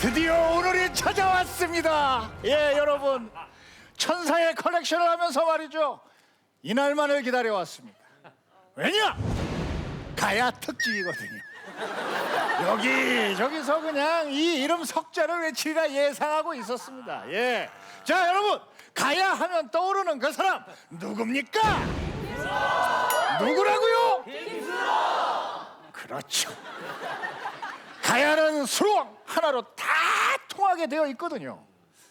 드디어 오늘이 찾아왔습니다. 예, 여러분, 천사의 컬렉션을 하면서 말이죠, 이날만을 기다려왔습니다. 왜냐? 가야 특집이거든요. 여기저기서 그냥 이 이름 석자를 외치리라 예상하고 있었습니다. 예, 자, 여러분, 가야 하면 떠오르는 그 사람 누굽니까? 누구라고요? 그렇죠. 가야는 수로왕 하나로 다 통하게 되어 있거든요.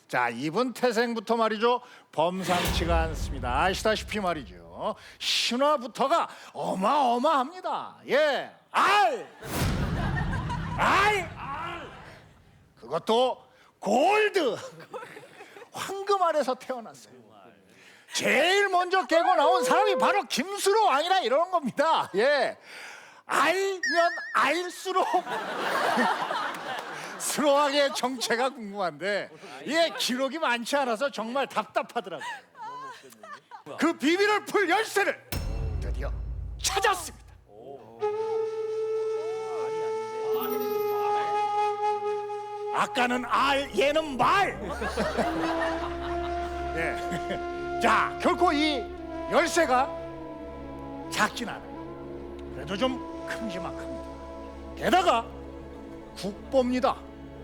자, 이분 태생부터 말이죠, 범상치가 않습니다. 아시다시피 말이죠, 신화부터가 어마어마합니다. 예, 알! 그것도 골드! 황금알에서 태어났어요. 제일 먼저 깨고 나온 사람이 바로 김수로 왕이라 이런 겁니다. 예, 알면 알수록 수로왕의 정체가 궁금한데 이게 기록이 많지 않아서 정말 답답하더라고요. 그 비밀을 풀 열쇠를 드디어 찾았습니다. 아까는 알, 얘는 말. 네. 자, 결코 이 열쇠가 작진 않아요. 그래도 좀 큼지막합니다. 게다가 국보입니다.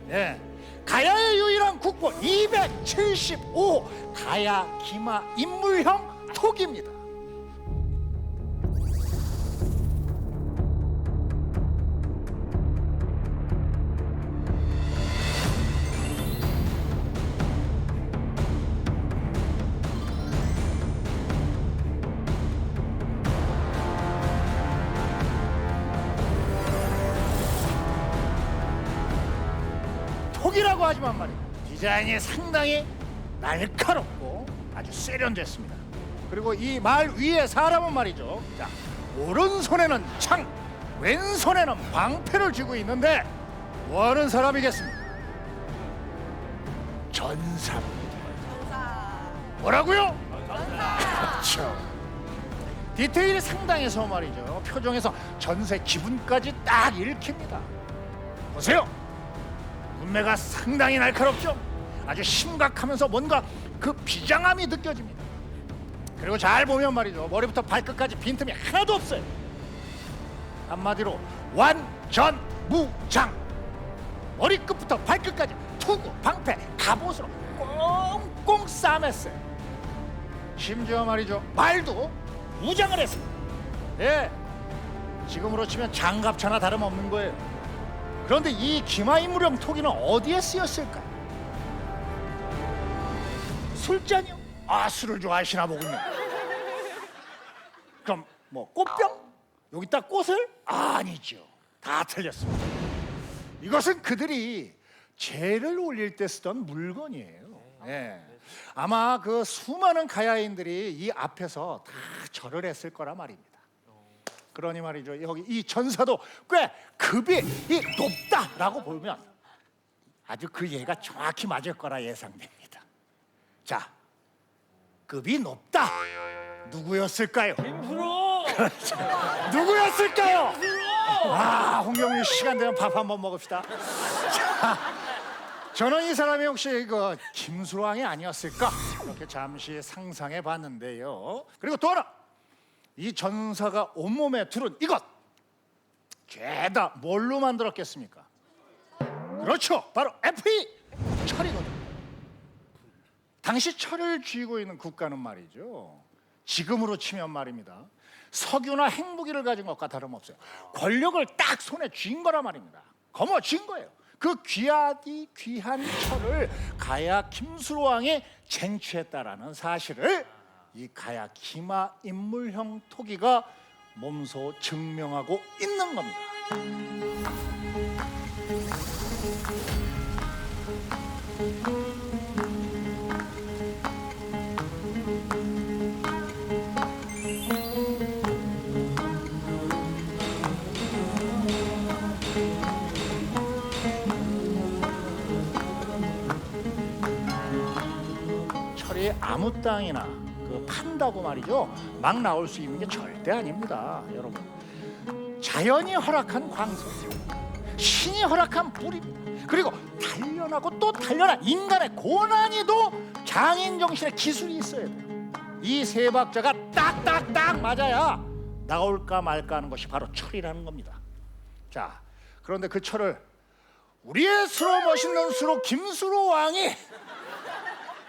네. 가야의 유일한 국보 275호 가야 기마 인물형 톡입니다. 톡이라고 하지만 말이에요, 디자인이 상당히 날카롭고 아주 세련됐습니다. 그리고 이 말 위에 사람은 말이죠, 자, 오른손에는 창, 왼손에는 방패를 쥐고 있는데 뭐하는 사람이겠습니까? 전사입니다. 뭐라고요? 그렇죠. 디테일이 상당해서 말이죠, 표정에서 전세 기분까지 딱 읽힙니다. 보세요, 눈매가 상당히 날카롭죠? 아주 심각하면서 뭔가 그 비장함이 느껴집니다. 그리고 잘 보면 말이죠, 머리부터 발끝까지 빈틈이 하나도 없어요. 한마디로 완전무장. 머리끝부터 발끝까지 투구, 방패, 갑옷으로 꽁꽁 싸맸어요. 심지어 말이죠, 말도 무장을 했습니다. 예, 지금으로 치면 장갑차나 다름없는 거예요. 그런데 이 기마인물형 토기는 어디에 쓰였을까요? 술잔이요? 아, 술을 좋아하시나 보군요. 그럼 뭐 꽃병? 여기다 꽃을? 아니죠. 다 틀렸습니다. 이것은 그들이 제를 올릴 때 쓰던 물건이에요. 예. 아마 그 수많은 가야인들이 이 앞에서 다 절을 했을 거라 말입니다. 그러니 말이죠, 여기 이 전사도 꽤 급이 높다라고 보면 아주 그 예가 정확히 맞을 거라 예상됩니다. 자, 급이 높다. 누구였을까요? 김프로! 그렇죠. 누구였을까요? 김프로! 아, 홍경민, 시간 되면 밥 한번 먹읍시다. 자, 저는 이 사람이 혹시 그 김수로왕이 아니었을까 이렇게 잠시 상상해 봤는데요. 그리고 또 하나, 이 전사가 온몸에 두른 이것, 죄다 뭘로 만들었겠습니까? 그렇죠, 바로 FE 철이거든요. 당시 철을 쥐고 있는 국가는 말이죠, 지금으로 치면 말입니다, 석유나 핵무기를 가진 것과 다름없어요. 권력을 딱 손에 쥔 거란 말입니다. 거머쥔 거예요. 그 귀한 철을 가야 김수로왕이 쟁취했다라는 사실을 이 가야 기마 인물형 토기가 몸소 증명하고 있는 겁니다. 철이 아무 땅이나 판다고 말이죠, 막 나올 수 있는 게 절대 아닙니다. 여러분, 자연이 허락한 광석, 신이 허락한 뿌리, 그리고 단련하고 또 단련한 인간의 고난이도 장인 정신의 기술이 있어야 돼요. 이 세 박자가 딱딱딱 맞아야 나올까 말까 하는 것이 바로 철이라는 겁니다. 자, 그런데 그 철을 우리의 수로 멋있는 수로 김수로 왕이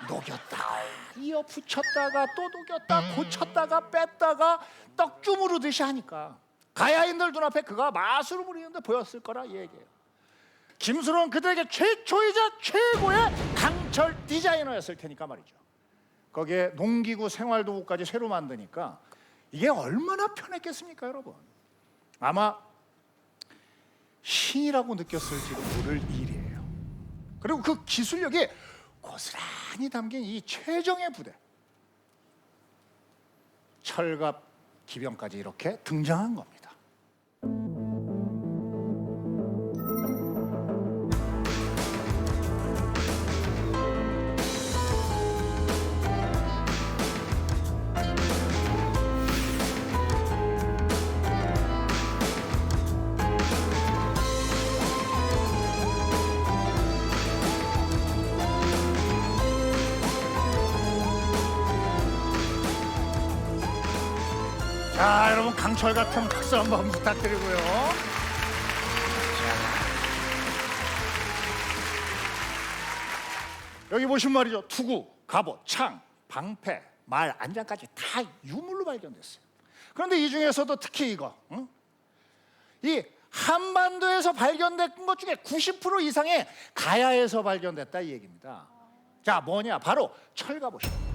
녹였다가 이어 붙였다가 또 녹였다 고쳤다가 뺐다가 떡 주무르듯이 하니까 가야인들 눈앞에 그가 마술을 부리는데 보였을 거라 이 얘기예요. 김수로는 그들에게 최초이자 최고의 강철 디자이너였을 테니까 말이죠. 거기에 농기구 생활도구까지 새로 만드니까 이게 얼마나 편했겠습니까, 여러분? 아마 신이라고 느꼈을지도 모를 일이에요. 그리고 그 기술력이 고스란히 담긴 이 최정예 부대, 철갑 기병까지 이렇게 등장한 겁니다. 자, 여러분 강철 같은 박수 한번 부탁드리고요. 여기 보시면 말이죠. 투구, 갑옷, 창, 방패, 말, 안장까지 다 유물로 발견됐어요. 그런데 이 중에서도 특히 이거, 이 한반도에서 발견된 것 중에 90% 이상이 가야에서 발견됐다 이 얘기입니다. 자, 뭐냐? 바로 철갑옷입니다.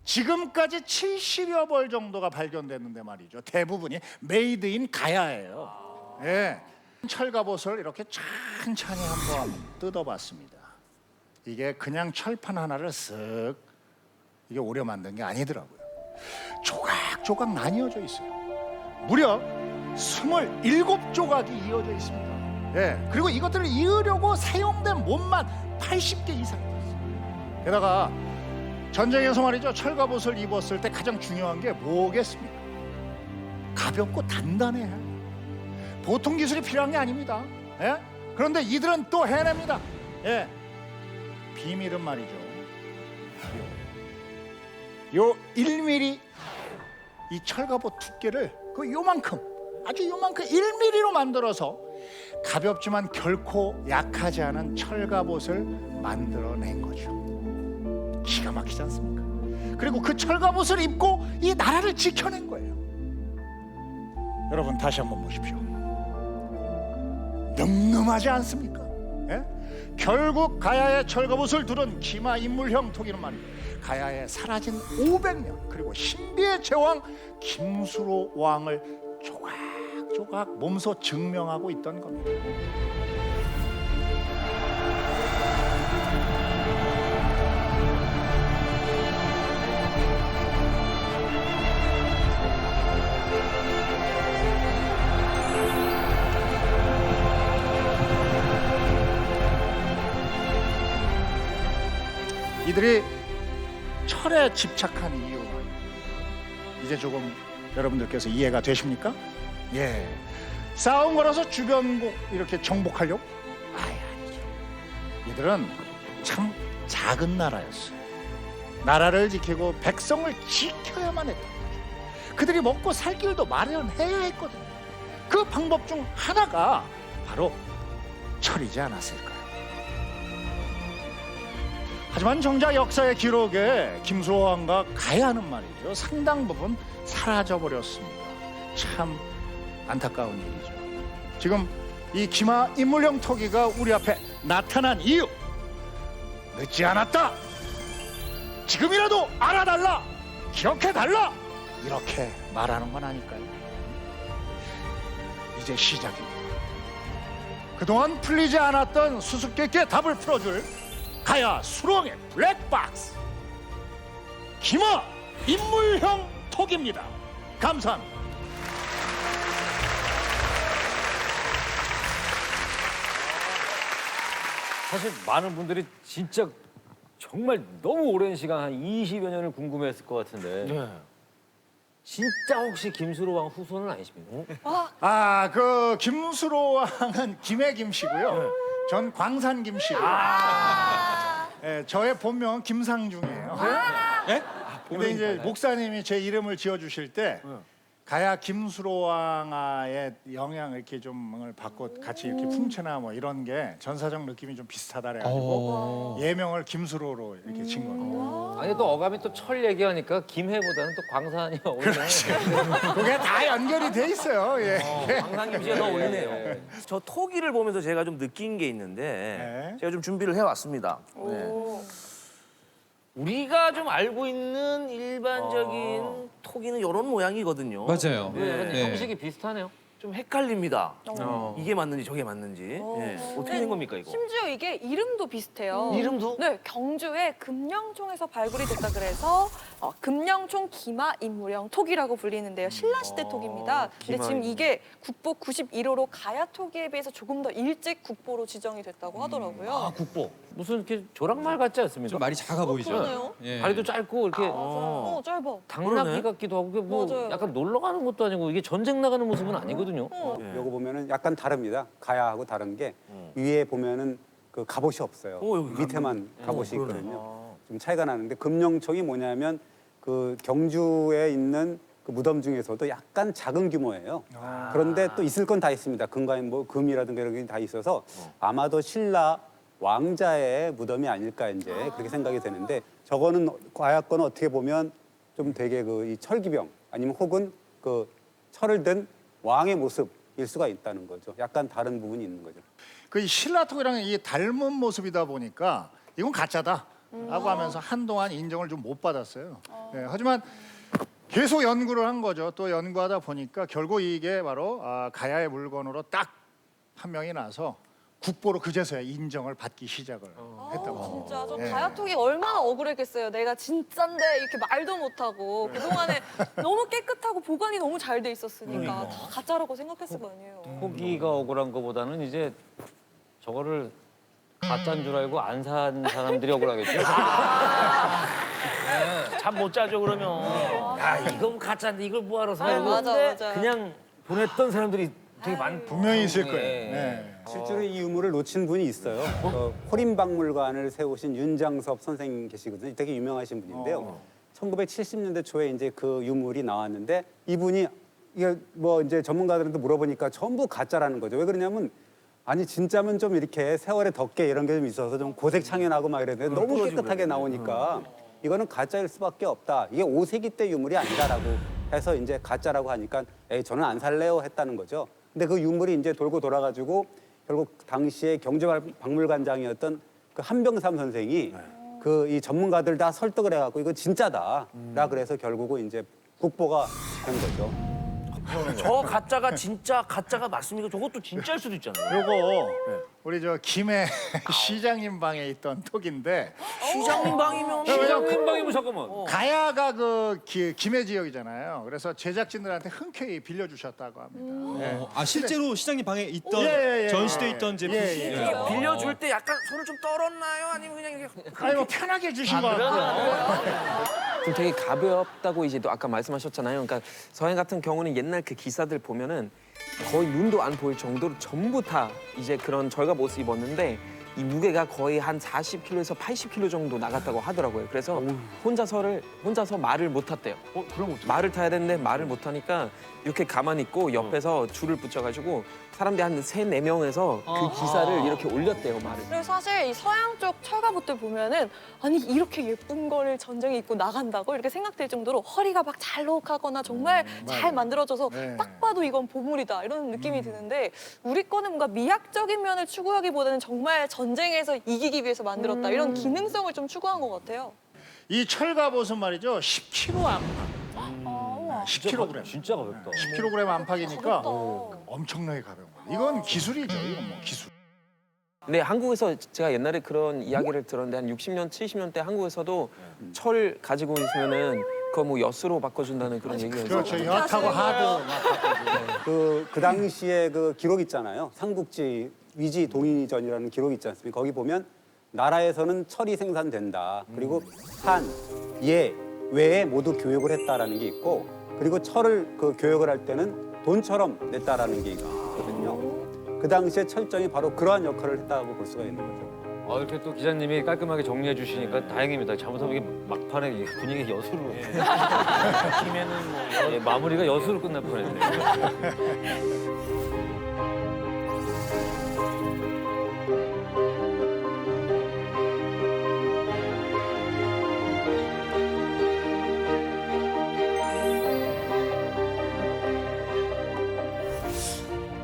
지금까지 70여 벌 정도가 발견됐는데 말이죠. 대부분이 메이드 인 가야예요. 예. 철갑옷을 이렇게 천천히 한번 뜯어봤습니다. 이게 그냥 철판 하나를 쓱 이게 오려 만든 게 아니더라고요. 조각조각 나뉘어져 있어요. 무려 27조각이 이어져 있습니다. 예. 그리고 이것들을 이으려고 사용된 못만 80개 이상이 됐어요. 게다가 전쟁에서 말이죠, 철갑옷을 입었을 때 가장 중요한 게 뭐겠습니까? 가볍고 단단해야 해요. 보통 기술이 필요한 게 아닙니다. 예? 그런데 이들은 또 해냅니다. 예. 비밀은 말이죠, 요 1mm 이 철갑옷 두께를 그 요만큼, 아주 요만큼 1mm로 만들어서 가볍지만 결코 약하지 않은 철갑옷을 만들어낸 거죠. 기가 막히지 않습니까? 그리고 그 철갑옷을 입고 이 나라를 지켜낸 거예요. 여러분 다시 한번 보십시오. 늠름하지 않습니까? 예? 결국 가야의 철갑옷을 두른 기마 인물형 토기는 말이에요, 가야에 사라진 500년 그리고 신비의 제왕 김수로 왕을 조각조각 몸소 증명하고 있던 겁니다. 이들이 철에 집착한 이유가 이제 조금 여러분들께서 이해가 되십니까? 예, 싸움 걸어서 주변국 이렇게 정복하려고? 아니죠. 이들은 참 작은 나라였어요. 나라를 지키고 백성을 지켜야만 했던 거죠. 그들이 먹고 살 길도 마련해야 했거든요. 그 방법 중 하나가 바로 철이지 않았을까요? 하지만 정작 역사의 기록에 김수로 왕과 가야는 말이죠, 상당 부분 사라져버렸습니다. 참 안타까운 일이죠. 지금 이 기마 인물형 토기가 우리 앞에 나타난 이유, 늦지 않았다, 지금이라도 알아달라, 기억해달라, 이렇게 말하는 건 아닐까요? 이제 시작입니다. 그동안 풀리지 않았던 수수께끼의 답을 풀어줄 가야 수로왕의 블랙박스, 기마 인물형 토기입니다. 감사합니다. 사실 많은 분들이 진짜 정말 너무 오랜 시간, 한 20여 년을 궁금해했을 것 같은데 네. 진짜 혹시 김수로 왕 후손은 아니십니까? 아, 그 김수로 왕은 김해 김씨고요. 전 광산 김씨고요. 예, 저의 본명은 김상중이에요. 근데 이제 목사님이 제 이름을 지어 주실 때 가야 김수로왕의 영향을 이렇게 좀 받고 같이 이렇게 풍채나 뭐 이런 게 전사적 느낌이 좀 비슷하다 그래가지고 예명을 김수로로 이렇게 진 겁니다. 아니 또 어감이 또 철 얘기하니까 김해보다는 또 광산이 어울리네. 그게 다 연결이 돼 있어요. 예. 광산 김씨가 더 어울리네요. 저 토기를 보면서 제가 좀 느낀 게 있는데 네. 제가 좀 준비를 해왔습니다. 네. 우리가 좀 알고 있는 일반적인 토기는 이런 모양이거든요. 맞아요. 약간 네. 형식이 비슷하네요. 좀 헷갈립니다. 이게 맞는지 저게 맞는지. 네. 어떻게 된 겁니까 이거? 심지어 이게 이름도 비슷해요. 이름도? 네, 경주의 금령총에서 발굴이 됐다 그래서 금령총 기마 인무령 토기라고 불리는데요. 신라시대 토기입니다. 근데 지금 이게 국보 91호로 가야 토기에 비해서 조금 더 일찍 국보로 지정이 됐다고 하더라고요. 아 국보. 무슨 이렇게 조랑말 같지 않습니까? 좀 말이 작아 보이죠? 그러네요. 예. 다리도 짧고 이렇게 짧아. 당나귀 그러네. 같기도 하고 이게 뭐 맞아요. 약간 놀러 가는 것도 아니고 이게 전쟁 나가는 모습은 아니거든요. 요거 보면은 약간 다릅니다. 가야하고 다른 게 위에 보면은 그 갑옷이 없어요. 여기 밑에만 갑옷이 있거든요. 좀 차이가 나는데 금령총이 뭐냐면 그 경주에 있는 그 무덤 중에서도 약간 작은 규모예요. 그런데 또 있을 건 다 있습니다. 금과 뭐 금이라든가 이런 게 다 있어서 아마도 신라 왕자의 무덤이 아닐까 이제 그렇게 생각이 되는데 저거는 가야 거는 어떻게 보면 좀 되게 그 이 철기병 아니면 혹은 그 철을 든 왕의 모습일 수가 있다는 거죠. 약간 다른 부분이 있는 거죠. 그 신라토기랑 이 닮은 모습이다 보니까 이건 가짜다 라고 하면서 한동안 인정을 좀 못 받았어요. 예, 하지만 계속 연구를 한 거죠. 또 연구하다 보니까 결국 이게 바로 가야의 물건으로 딱 판명이 나서 국보로 그제서야 인정을 받기 시작을 했다고 합니다. 진짜 저 예. 가야톡이 얼마나 억울했겠어요. 내가 진짠데 이렇게 말도 못하고 그동안에 너무 깨끗하고 보관이 너무 잘 돼 있었으니까 다 가짜라고 생각했을 거 아니에요. 토기가 억울한 거보다는 이제 저거를 가짜인 줄 알고 안 산 사람들이 억울하겠죠. 잠 못 자죠 그러면. 야 이거 가짜인데 이걸 뭐하러 사? 이거 맞아. 그냥 보냈던 사람들이 되게 많. 분명히 있을 거예요. 예. 네. 실제로 이 유물을 놓친 분이 있어요. 호림박물관을 세우신 윤장섭 선생님 계시거든요. 되게 유명하신 분인데요. 1970년대 초에 이제 그 유물이 나왔는데 이분이 이게 뭐 이제 전문가들한테 물어보니까 전부 가짜라는 거죠. 왜 그러냐면 아니 진짜면 좀 이렇게 세월에 덮개 이런 게 좀 있어서 좀 고색창연하고 막 이랬는데 너무 깨끗하게 나오니까 이거는 가짜일 수밖에 없다. 이게 5세기 때 유물이 아니다라고 해서 이제 가짜라고 하니까 에이 저는 안 살래요 했다는 거죠. 근데 그 유물이 이제 돌고 돌아가지고 결국 당시에 경제박물관장이었던 그 한병삼 선생이 그 이 전문가들 다 설득을 해갖고 이거 진짜다라 그래서 결국은 이제 국보가 된 거죠. 저 가짜가 진짜 가짜가 맞습니까? 저것도 진짜일 수도 있잖아요. 요거 우리 저 김해 시장님 방에 있던 톡인데 시장님 방이면 시장 방이면 잠깐만. 가야가 그 김해 지역이잖아요. 그래서 제작진들한테 흔쾌히 빌려주셨다고 합니다. 예. 아 실제로 시장님 방에 있던 예. 전시돼 있던 제품. 빌려줄 때 약간 손을 좀 떨었나요? 아니면 그냥 이렇게 아니 뭐 편하게 주신 거 같고. 좀 되게 가볍다고 이제 또 아까 말씀하셨잖아요. 그러니까 서해 같은 경우는 옛날 그 기사들 보면은 거의 눈도 안 보일 정도로 전부 다 이제 그런 절갑 옷을 입었는데 이 무게가 거의 한 40kg에서 80kg 정도 나갔다고 하더라고요. 그래서 혼자서 말을 못 탔대요. 그럼 어떻게? 말을 타야 되는데 말을 못 하니까 이렇게 가만히 있고 옆에서 줄을 붙여가지고 사람들이 한 3-4명에서 그 기사를 이렇게 올렸대요, 말을. 그리고 사실 이 서양 쪽 철갑옷들 보면은 아니 이렇게 예쁜 거를 전쟁에 입고 나간다고 이렇게 생각될 정도로 허리가 막 잘록하거나 정말 잘 만들어져서 네. 딱 봐도 이건 보물이다 이런 느낌이 드는데 우리 거는 뭔가 미학적인 면을 추구하기보다는 정말 전쟁에서 이기기 위해서 만들었다 이런 기능성을 좀 추구한 것 같아요. 이 철갑옷은 말이죠 10kg 안팎. 10kg. 진짜 가볍다. 10kg 안팎이니까 가볍다. 엄청나게 가벼운 거예요. 이건 기술이죠. 이건 뭐 기술. 네, 한국에서 제가 옛날에 그런 이야기를 들었는데 한 60년, 70년대 한국에서도 철 가지고 있으면은 그거 뭐 엿으로 바꿔준다는 그런 얘기가 그렇죠. 있어요. 엿하고 하드. 그 당시에 그 기록 있잖아요. 삼국지 위지 동의전이라는 기록 있지 않습니까? 거기 보면 나라에서는 철이 생산된다. 그리고 산, 예, 외에 모두 교육을 했다라는 게 있고 그리고 철을 그 교역을 할 때는 돈처럼 냈다라는 게 있거든요. 그 당시에 철정이 바로 그러한 역할을 했다고 볼 수가 있는 거죠. 이렇게 또 기자님이 깔끔하게 정리해 주시니까 다행입니다. 잘못하면 이게 막판에 이 분위기 여수로. 팀에는 뭐 마무리가 여수로 끝날 뻔했네요.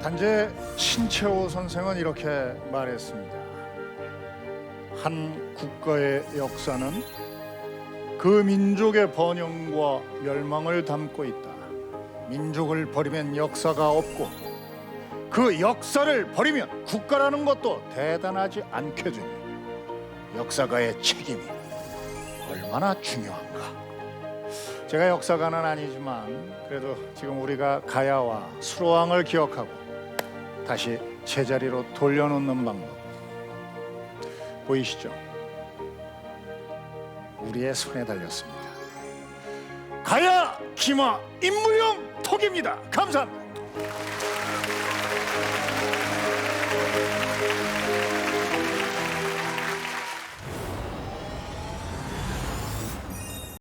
단재 신채호 선생은 이렇게 말했습니다. 한 국가의 역사는 그 민족의 번영과 멸망을 담고 있다. 민족을 버리면 역사가 없고 그 역사를 버리면 국가라는 것도 대단하지 않게 되니 역사가의 책임이 얼마나 중요한가. 제가 역사가는 아니지만 그래도 지금 우리가 가야와 수로왕을 기억하고 다시 제자리로 돌려놓는 방법 보이시죠? 우리의 손에 달렸습니다. 가야, 기마, 인물형 톡입니다. 감사합니다.